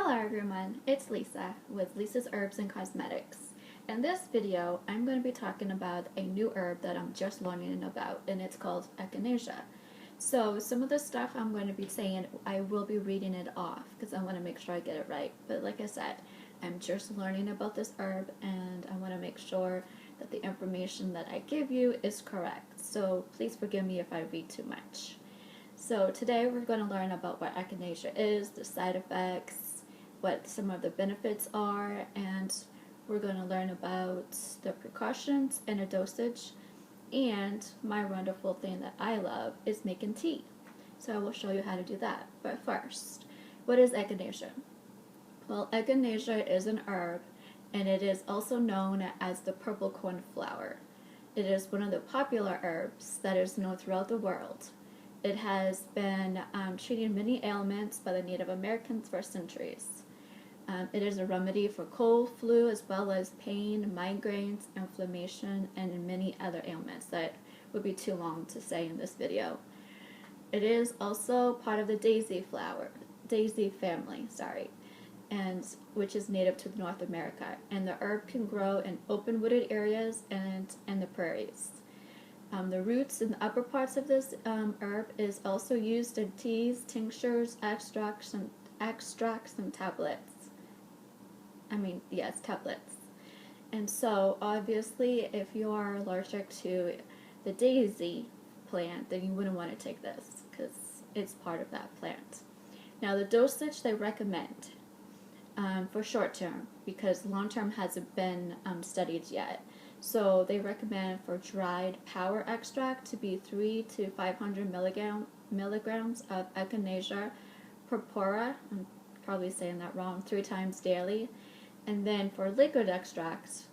Hello everyone, it's Lisa with Lisa's Herbs and Cosmetics. In this video, I'm going to be talking about a new herb that I'm just learning about, and it's called Echinacea. So some of the stuff I'm going to be saying, I will be reading it off because I want to make sure I get it right. But like I said, I'm just learning about this herb and I want to make sure that the information that I give you is correct. So please forgive me if I read too much. So today we're going to learn about what Echinacea is, the side effects, what some of the benefits are, and we're going to learn about the precautions and a dosage. And my wonderful thing that I love is making tea. So I will show you how to do that. But first, what is Echinacea? Well, Echinacea is an herb, and it is also known as the purple cornflower. It is one of the popular herbs that is known throughout the world. It has been treating many ailments by the Native Americans for centuries. It is a remedy for cold, flu, as well as pain, migraines, inflammation, and many other ailments that would be too long to say in this video. It is also part of the daisy family, and which is native to North America. And the herb can grow in open wooded areas and in the prairies. The roots and the upper parts of this herb is also used in teas, tinctures, extracts, and tablets. Tablets. And so, obviously, if you are allergic to the daisy plant, then you wouldn't want to take this because it's part of that plant. Now, the dosage they recommend for short term, because long term hasn't been studied yet. So they recommend for dried power extract to be 300 to 500 milligrams of Echinacea purpura, I'm probably saying that wrong, 3 times daily. And then for liquid extracts,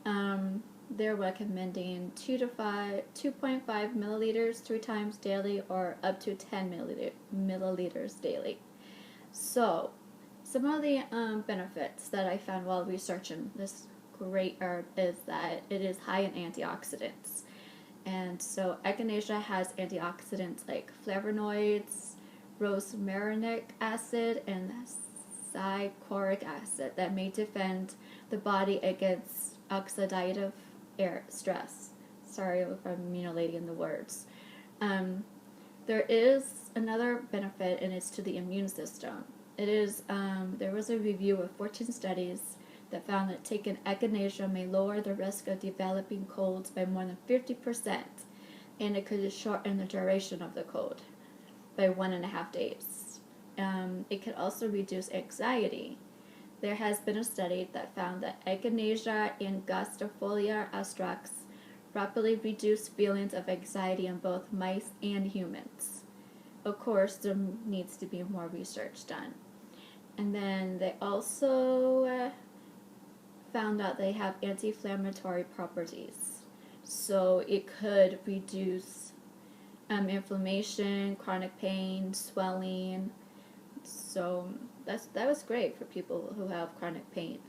they're recommending 2.5 milliliters 3 times daily, or up to 10 milliliters daily. So some of the benefits that I found while researching this great herb is that it is high in antioxidants. And so Echinacea has antioxidants like flavonoids, rosmarinic acid, and cichoric acid that may defend the body against oxidative stress. Sorry if I'm mutilating the words. There is another benefit, and it's to the immune system. It is there was a review of 14 studies that found that taking Echinacea may lower the risk of developing colds by more than 50%, and it could shorten the duration of the cold by 1.5 days. It could also reduce anxiety. There has been a study that found that Echinacea and Angustifolia astrax rapidly reduce feelings of anxiety in both mice and humans. Of course, there needs to be more research done. And then they also found out they have anti-inflammatory properties. So it could reduce inflammation, chronic pain, swelling. So that was great for people who have chronic pain.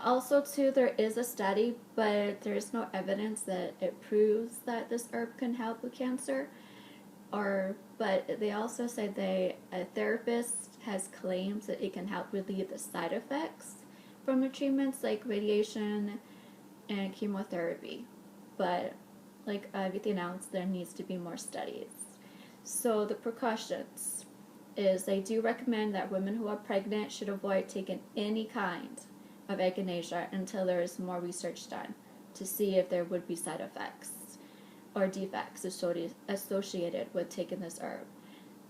Also, too, there is a study, but there is no evidence that it proves that this herb can help with cancer. But they also say a therapist has claims that it can help relieve the side effects from the treatments like radiation and chemotherapy. But like everything else, there needs to be more studies. So the precautions is they do recommend that women who are pregnant should avoid taking any kind of Echinacea until there is more research done to see if there would be side effects or defects associated with taking this herb.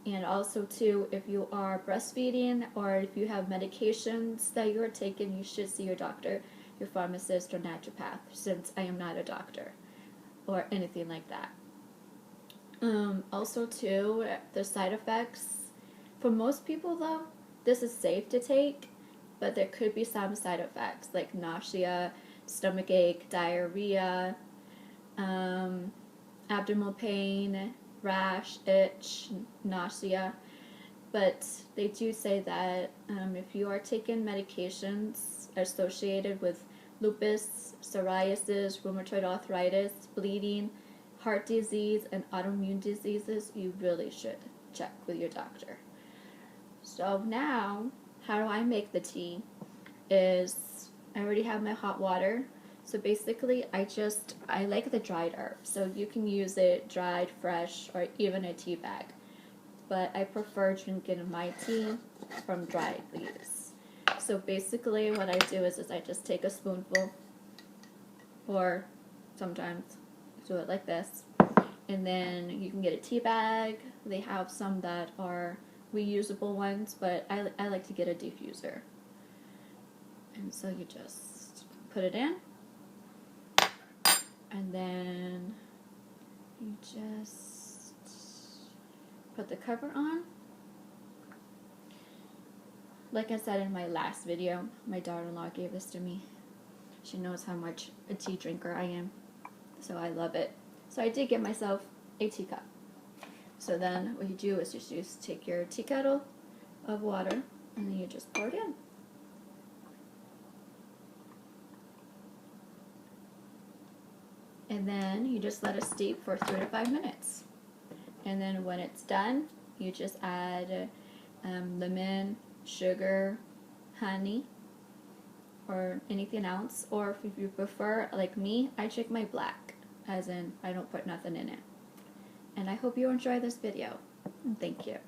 And also, too, if you are breastfeeding or if you have medications that you are taking, you should see your doctor, your pharmacist, or naturopath, since I am not a doctor or anything like that. Also, too, the side effects. For most people, though, this is safe to take, but there could be some side effects like nausea, stomach ache, diarrhea, abdominal pain, rash, itch, nausea. But they do say that if you are taking medications associated with lupus, psoriasis, rheumatoid arthritis, bleeding, heart disease, and autoimmune diseases, you really should check with your doctor. So now how do I make the tea is I already have my hot water. So basically I like the dried herb. So you can use it dried, fresh, or even a tea bag. But I prefer drinking my tea from dried leaves. So basically what I do is I just take a spoonful, or sometimes do it like this, and then you can get a tea bag. They have some that are reusable ones, but I like to get a diffuser. And so you just put it in, and then you just put the cover on. Like I said in my last video, my daughter-in-law gave this to me. She knows how much a tea drinker I am, so I love it. So I did get myself a teacup. So then what you do is just take your tea kettle of water, and then you just pour it in. And then you just let it steep for 3 to 5 minutes. And then when it's done, you just add lemon, sugar, honey, or anything else. Or if you prefer, like me, I drink my black, as in I don't put nothing in it. And I hope you enjoy this video. And thank you.